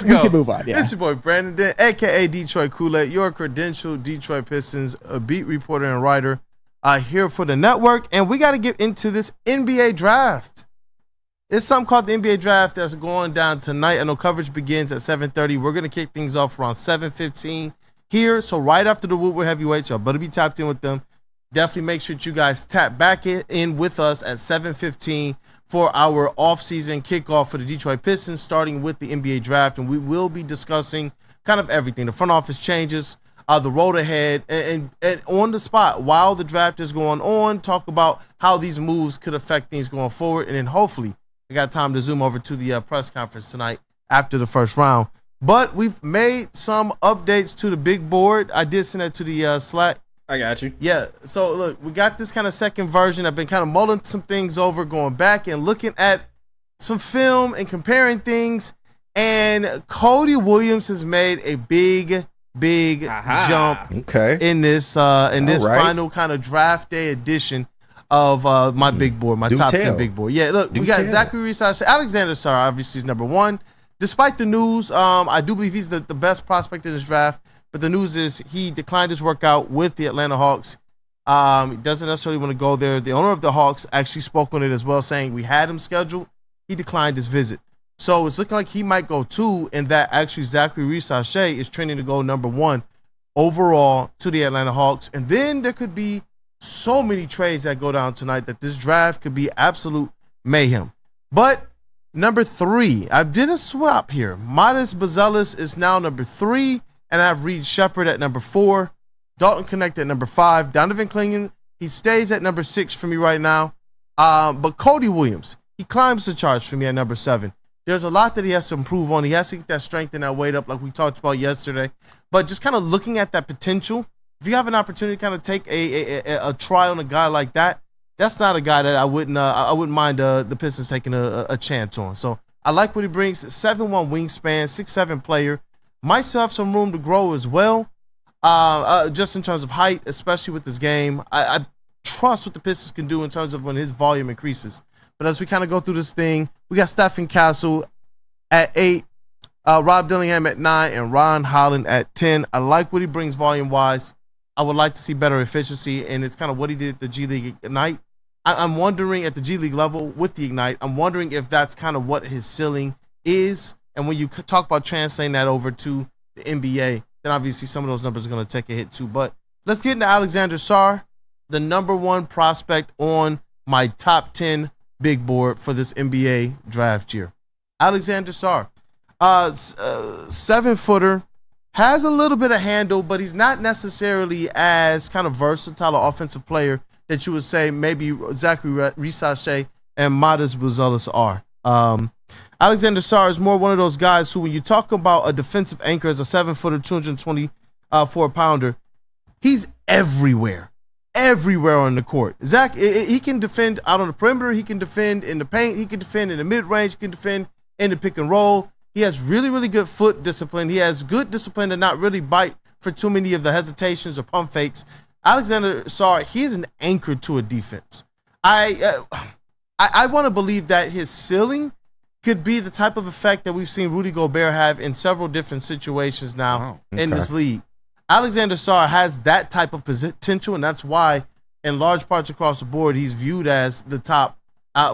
We can move on. Yeah. It's your boy Brandon Dent, aka Detroit Kool-Aid, your credentialed Detroit Pistons beat reporter and writer here for the network. And we got to get into this NBA draft. It's something called the NBA draft that's going down tonight. I know coverage begins at 7:30. We're going to kick things off around 7:15 here. So right after the Woodward heavyweights, y'all better be tapped in with them. Definitely make sure that you guys tap back in with us at 7:15 for our off-season kickoff for the Detroit Pistons, starting with the NBA draft. And we will be discussing kind of everything, the front office changes, the road ahead, and on the spot while the draft is going on, talk about how these moves could affect things going forward. And then hopefully we got time to zoom over to the press conference tonight after the first round. But we've made some updates to the big board. I did send that to the Slack. I got you. Yeah, so look, we got this kind of second version. I've been kind of mulling some things over, going back and looking at some film and comparing things. And Cody Williams has made a big jump in this final kind of draft day edition of my big board, my top 10 big board. Yeah, look, we got Zachary Reese. Alexander Sarr, obviously, is number one. Despite the news, I do believe he's the best prospect in this draft. But the news is he declined his workout with the Atlanta Hawks. He doesn't necessarily want to go there. The owner of the Hawks actually spoke on it as well, saying we had him scheduled. He declined his visit. So it's looking like he might go too, and that actually Zachary Reese is trending to go number one overall to the Atlanta Hawks. And then there could be so many trades that go down tonight that this draft could be absolute mayhem. But number three, I did a swap here. Modest Buzelis is now number three. And I have Reed Shepard at number 4, Dalton Knecht at number 5, Donovan Clingan, he stays at number 6 for me right now. But Cody Williams, he climbs the charts for me at number 7. There's a lot that he has to improve on. He has to get that strength and that weight up like we talked about yesterday. But just kind of looking at that potential, if you have an opportunity to kind of take a try on a guy like that, that's not a guy that I wouldn't mind the Pistons taking a chance on. So I like what he brings. 7'1" wingspan, 6'7" player. Might still have some room to grow as well, just in terms of height, especially with this game. I trust what the Pistons can do in terms of when his volume increases. But as we kind of go through this thing, we got Stephen Castle at 8, Rob Dillingham at 9, and Ron Holland at 10. I like what he brings volume-wise. I would like to see better efficiency, and it's kind of what he did at the G League Ignite. I'm wondering at the G League level with the Ignite, I'm wondering if that's kind of what his ceiling is. And when you talk about translating that over to the NBA, then obviously some of those numbers are going to take a hit too. But let's get into Alexander Sarr, the number one prospect on my top 10 big board for this NBA draft year. Alexander Sarr, 7-footer, has a little bit of handle, but he's not necessarily as kind of versatile or offensive player that you would say maybe Zachary Reese and Modest Buzelis are. Alexander Sarr is more one of those guys who, when you talk about a defensive anchor as a 7-footer, 224-pounder, he's everywhere on the court. Zach, he can defend out on the perimeter. He can defend in the paint. He can defend in the mid-range. He can defend in the pick and roll. He has really, really good foot discipline. He has good discipline to not really bite for too many of the hesitations or pump fakes. Alexander Sarr, he's an anchor to a defense. I want to believe that his ceiling could be the type of effect that we've seen Rudy Gobert have in several different situations now in this league. Alexander Sarr has that type of potential, and that's why in large parts across the board, he's viewed as the top,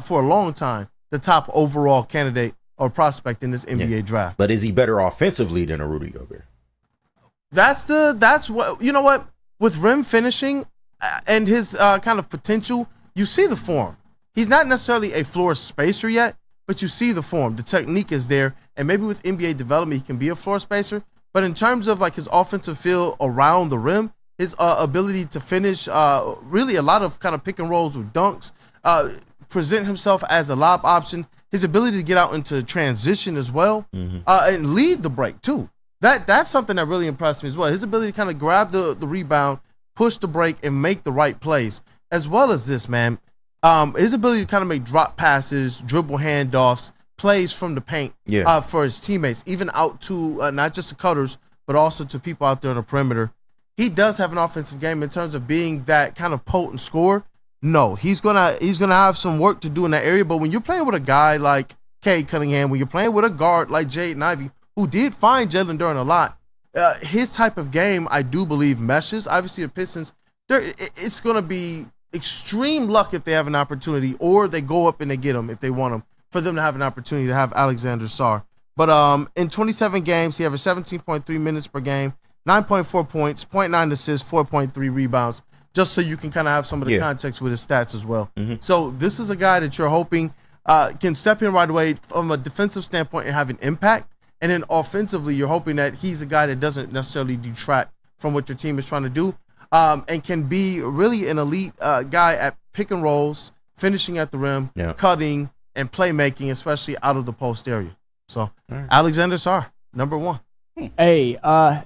for a long time, the top overall candidate or prospect in this NBA draft. But is he better offensively than a Rudy Gobert? That's what, you know what, with rim finishing and his kind of potential, you see the form. He's not necessarily a floor spacer yet, but you see the form. The technique is there, and maybe with NBA development, he can be a floor spacer. But in terms of like his offensive feel around the rim, his ability to finish really a lot of kind of pick and rolls with dunks, present himself as a lob option, his ability to get out into transition as well, and lead the break too. That's something that really impressed me as well. His ability to kind of grab the rebound, push the break, and make the right plays, as well as this, man. His ability to kind of make drop passes, dribble handoffs, plays from the paint for his teammates, even out to not just the cutters, but also to people out there on the perimeter. He does have an offensive game in terms of being that kind of potent scorer. No, he's gonna have some work to do in that area. But when you're playing with a guy like Cade Cunningham, when you're playing with a guard like Jaden Ivey, who did find Jalen Duren a lot. His type of game, I do believe, meshes. Obviously, the Pistons, it's going to be extreme luck if they have an opportunity, or they go up and they get him if they want him, for them to have an opportunity to have Alexander Sarr. But in 27 games, he averaged 17.3 minutes per game, 9.4 points, 0.9 assists, 4.3 rebounds, just so you can kind of have some of the context with his stats as well. So this is a guy that you're hoping can step in right away from a defensive standpoint and have an impact. And then offensively, you're hoping that he's a guy that doesn't necessarily detract from what your team is trying to do, and can be really an elite guy at pick and rolls, finishing at the rim, cutting, and playmaking, especially out of the post area. So Alexander Sarr, number 1. Hey,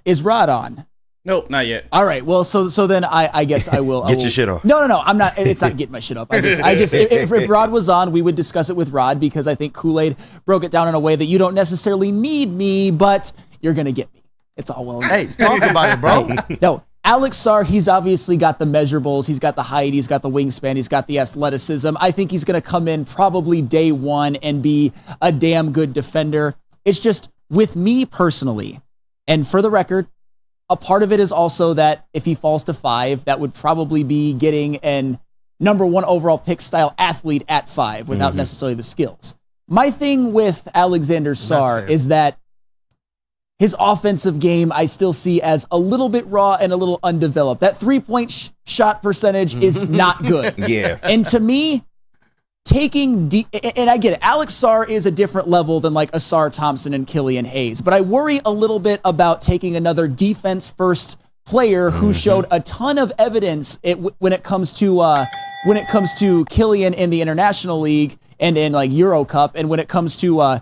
is Rod on? Nope, not yet. All right. Well, so then I guess I will get your shit off. No. I'm not. It's not getting my shit off. If Rod was on, we would discuss it with Rod, because I think Kool-Aid broke it down in a way that you don't necessarily need me, but you're gonna get me. It's all well. Hey, talk about it, bro. Hey, no, Alex Sarr, he's obviously got the measurables. He's got the height. He's got the wingspan. He's got the athleticism. I think he's gonna come in probably day one and be a damn good defender. It's just, with me personally, and for the record, a part of it is also that if he falls to 5, that would probably be getting an number 1 overall pick style athlete at 5 without necessarily the skills. My thing with Alexander Sarr is that his offensive game I still see as a little bit raw and a little undeveloped. That 3-point shot percentage is not good. And to me, and I get it, Alex Sarr is a different level than like a Sarr Thompson and Killian Hayes, but I worry a little bit about taking another defense-first player who showed a ton of evidence when it comes to Killian in the International League and in like Euro Cup, and when it comes to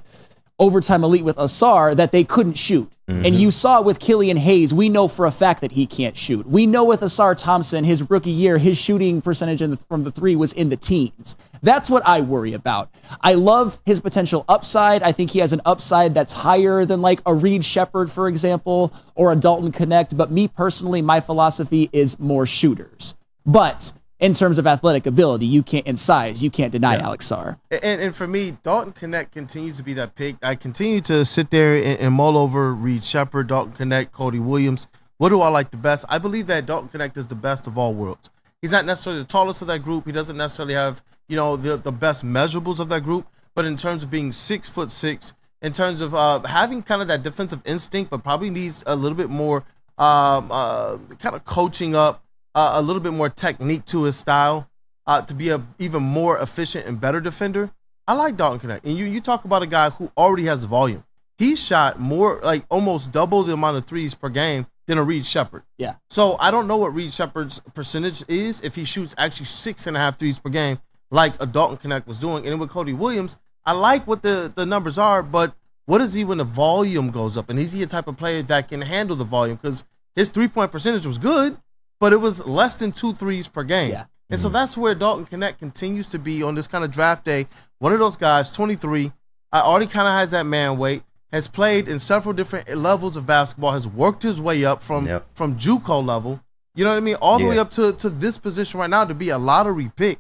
overtime elite with Sarr, that they couldn't shoot. And you saw with Killian Hayes, we know for a fact that he can't shoot. We know with Sarr Thompson, his rookie year, his shooting percentage from the 3 was in the teens. That's what I worry about. I love his potential upside. I think he has an upside that's higher than like a Reed Shepherd, for example, or a Dalton Knecht. But me personally, my philosophy is more shooters. But in terms of athletic ability, and size, you can't deny Alex Sarr. And for me, Dalton Knecht continues to be that pick. I continue to sit there and mull over Reed Shepherd, Dalton Knecht, Cody Williams. What do I like the best? I believe that Dalton Knecht is the best of all worlds. He's not necessarily the tallest of that group. He doesn't necessarily have, the best measurables of that group. But in terms of being 6'6", in terms of having kind of that defensive instinct, but probably needs a little bit more kind of coaching up, a little bit more technique to his style, to be a even more efficient and better defender. I like Dalton Knecht. And you talk about a guy who already has volume. He shot more, like almost double the amount of threes per game than a Reed Shepherd. Yeah. So I don't know what Reed Shepherd's percentage is if he shoots actually 6.5 threes per game like a Dalton Knecht was doing. And then with Cody Williams, I like what the numbers are, but what is he when the volume goes up? And is he a type of player that can handle the volume? Because his 3-point percentage was good, but it was less than 2 threes per game. Yeah. And so that's where Dalton Knecht continues to be on this kind of draft day. One of those guys, 23, already kind of has that man weight, has played in several different levels of basketball, has worked his way up from JUCO level, you know what I mean, all the way up to this position right now to be a lottery pick.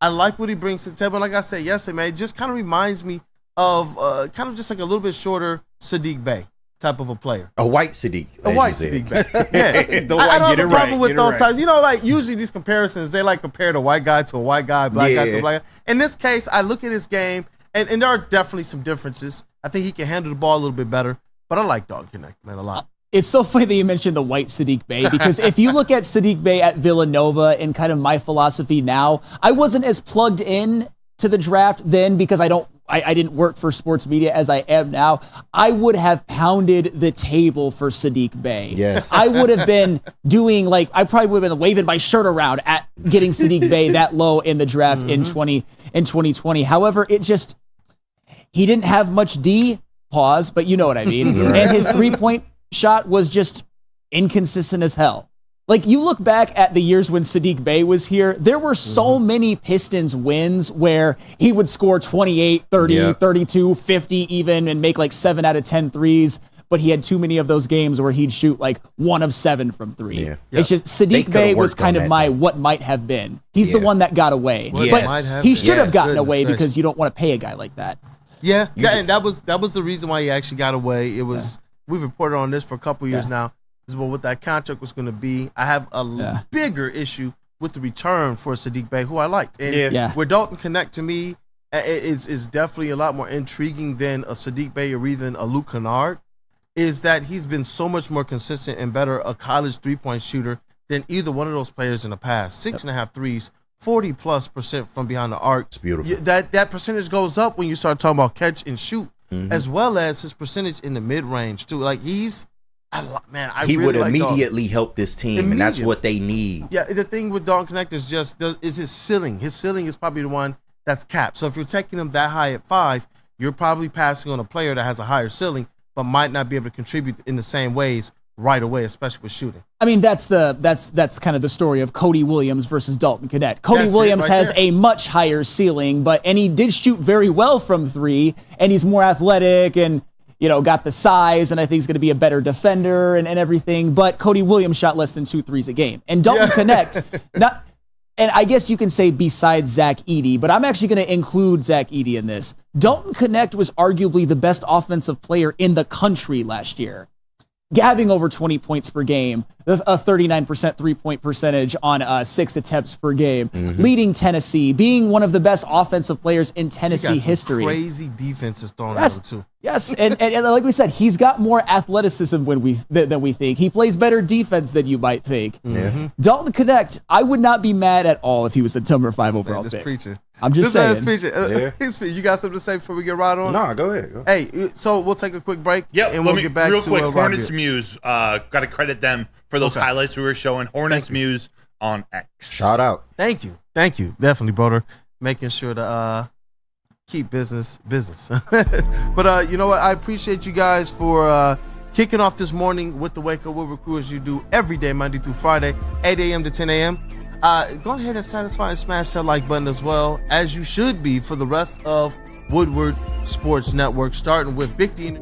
I like what he brings to the table. Like I said yesterday, man, it just kind of reminds me of kind of just like a little bit shorter Sadiq Bey type of a player. A white Sadiq. A white Sadiq Bey. Yeah. I don't have a problem with those types. Like usually these comparisons, they like compare the white guy to a white guy, black guy to a black guy. In this case, I look at his game, and there are definitely some differences. I think he can handle the ball a little bit better, but I like Dalton Knecht, man, a lot. It's so funny that you mentioned the white Sadiq Bey, because if you look at Sadiq Bey at Villanova and kind of my philosophy now, I wasn't as plugged in to the draft then because I didn't work for sports media as I am now. I would have pounded the table for Sadiq Bey. Yes. I would have been doing I probably would have been waving my shirt around at getting Sadiq Bey that low in the draft in 2020. However, he didn't have much D, pause, but you know what I mean. And his 3-point shot was just inconsistent as hell. Like, you look back at the years when Sadiq Bey was here, there were so many Pistons wins where he would score 28, 30, 32, 50 even, and make 7 out of 10 threes, but he had too many of those games where he'd shoot 1 of 7 from 3. Yeah. It's just, Sadiq Bey was kind of my what might have been. He's the one that got away. But he should have gotten away because you don't want to pay a guy like that. Yeah, and that was the reason why he actually got away. It was we've reported on this for a couple years now. Is what that contract was going to be. I have a bigger issue with the return for Saddiq Bey, who I liked. And where Dalton Knecht to me is definitely a lot more intriguing than a Saddiq Bey or even a Luke Kennard, is that he's been so much more consistent and better a college three-point shooter than either one of those players in the past. 6.5 threes, 40+% from behind the arc. It's beautiful. That percentage goes up when you start talking about catch and shoot, as well as his percentage in the mid-range too. Like he really would like immediately help this team, and that's what they need. Yeah, the thing with Dalton Knecht is his ceiling. His ceiling is probably the one that's capped. So if you're taking him that high at 5, you're probably passing on a player that has a higher ceiling, but might not be able to contribute in the same ways right away, especially with shooting. I mean, that's kind of the story of Cody Williams versus Dalton Knecht. Cody Williams has a much higher ceiling, and he did shoot very well from 3, and he's more athletic and got the size, and I think he's going to be a better defender and everything. But Cody Williams shot less than 2 threes a game, and Dalton Knecht, and I guess you can say besides Zach Edey, but I'm actually going to include Zach Edey in this. Dalton Knecht was arguably the best offensive player in the country last year, having over 20 points per game, a 39% three-point percentage on 6 attempts per game, leading Tennessee, being one of the best offensive players in Tennessee history. Crazy defenses thrown at him too. Yes, and like we said, he's got more athleticism than we think. He plays better defense than you might think. Dalton Knecht, I would not be mad at all if he was the number 5 overall pick. Preaching. I'm just saying. You got something to say before we get right on? No, go ahead. Hey, so we'll take a quick break. Yep, and we'll get back real to quick. Robbie. Hornets Muse, got to credit them for those highlights we were showing. Hornets Muse on X. Shout out. Thank you, definitely, Broder, making sure to keep business. But you know what? I appreciate you guys for kicking off this morning with the Wake Up Woodward crew as you do every day, Monday through Friday, 8 a.m. to 10 a.m. Go ahead and satisfy and smash that like button as well, as you should be for the rest of Woodward Sports Network, starting with Big D.